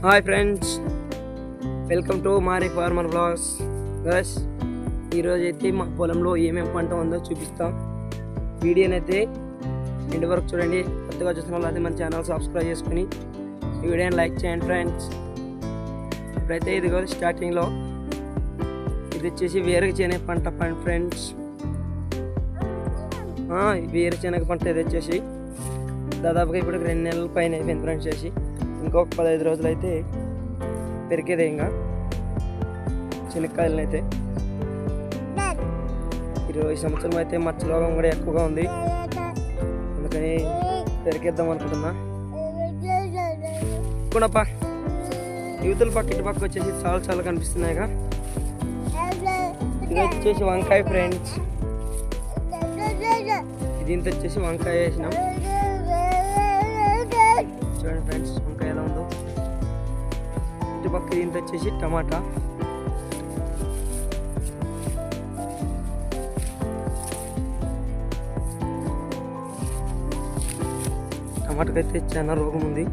Hi friends, welcome to Mari farmer blogs. Guys ఈరోజు అయితే మా పొలంలో ఏమేమి పంట ఉందో చూపిస్తాం. వీడియోనైతే ఎండ్ వరకు చూడండి. కొత్తగా చూసిన వాళ్ళైతే మన ఛానల్ సబ్స్క్రైబ్ చేసుకుని ఈ వీడియోని లైక్ చేయండి ఫ్రెండ్స్. ఇప్పుడైతే ఇది కూడా స్టార్టింగ్లో ఇది వచ్చేసి వేరుశెనగ పంట ఫ్రెండ్స్. వేరుశెనగ పంట ఇది వచ్చేసి దాదాపుగా ఇప్పుడు 2 నెలల పైన అయిపోయింది ఫ్రెండ్స్. చేసి ఇంకొక 15 రోజులు అయితే పెరిగేదే. ఇంకా శనక్కాయలను అయితే ఈ సంవత్సరం అయితే మచ్చ రోగం కూడా ఎక్కువగా ఉంది, అందుకని పెరిగేద్దాం అనుకుంటున్నా. కూడాపా యువతల పక్క ఇటు పక్క వచ్చేసి చాలా కనిపిస్తున్నాయిగా. ఇది వచ్చేసి వంకాయ ఫ్రెండ్స్. దీంతో వచ్చేసి వంకాయ వేసినాం. చూడండి ఫ్రెండ్స్ వంకాయ ఎలా ఉందో. ఇటు పక్క దీంతో వచ్చేసి టమాటా. టమాటాకి అయితే చాలా రోగం ఉంది,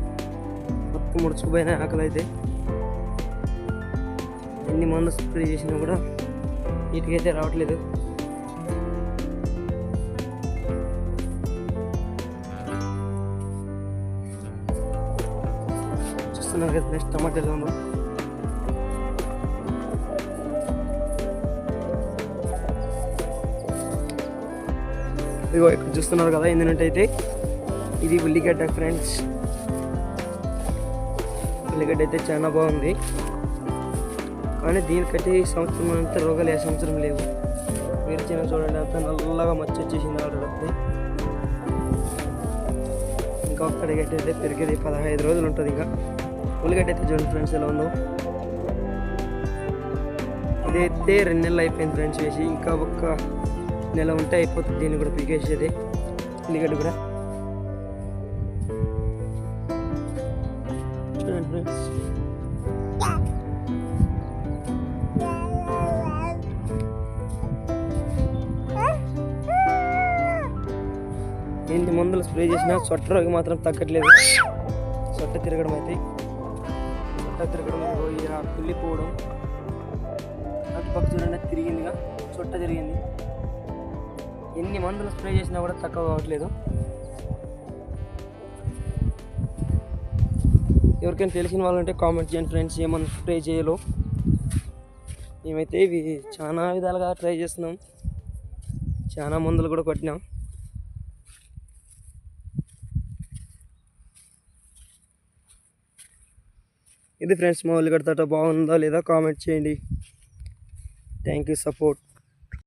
మొత్తం ముడుచుకుపోయిన ఆకలి అయితే. ఎన్ని మందు స్ప్రే చేసినా కూడా వీటికైతే రావట్లేదు. చూస్తున్నారు కదా ఫ్రెండ్స్ టమాటా ఎలా ఉందో. ఇదిగో ఇక్కడ చూస్తున్నారు కదా. ఎందుకంటే అయితే ఇది ఉల్లిగడ్డ ఫ్రెండ్స్. ఉల్లిగడ్డ అయితే చాలా బాగుంది, కానీ దీనికంటే ఈ సంవత్సరం అంతా రోగాలు ఏ సంవత్సరం లేవు. వేరుశెనగ చూడండి అంతా నల్లగా మచ్చ వచ్చేసింది ఆల్రెడీ. ఇంకా ఒక్క గడ్డ అయితే పెరిగేది 15 రోజులు ఉంటుంది. ఇంకా ఉల్లిగడ్డ అయితే చూడండి ఫ్రెండ్స్ ఎలా ఉందో. ఇదైతే 2 నెలలు అయిపోయింది ఫ్రెండ్స్ వేసి. ఇంకా ఒక్క నెల ఉంటే అయిపోతుంది దీన్ని కూడా పీకేసేది ఉల్లిగడ్డ కూడా. చూడండి ఫ్రెండ్స్ ఎన్ని మందులు స్ప్రే చేసినా సొట్ట రోగి మాత్రం తగ్గట్లేదు. సొట్ట తిరగడం అయితే కుళ్ళిపోవడం. అటుపక్క చూడండి తిరిగిందిగా, సొట్ట తిరిగింది. ఎన్ని మందులు స్ప్రే చేసినా కూడా తక్కువ కావట్లేదు. ఎవరికైనా తెలిసిన వాళ్ళు ఉంటే కామెంట్ చేయండి ఫ్రెండ్స్, ఏమన్నా స్ప్రే చేయాలో. మేమైతే ఇవి చాలా విధాలుగా ట్రై చేస్తున్నాం, చాలా మందులు కూడా కొట్టినాం. ఇది ఫ్రెండ్స్ మా ఉల్లిగడ్డ తోట బాగుందా లేదా కామెంట్ చేయండి. Thank you support.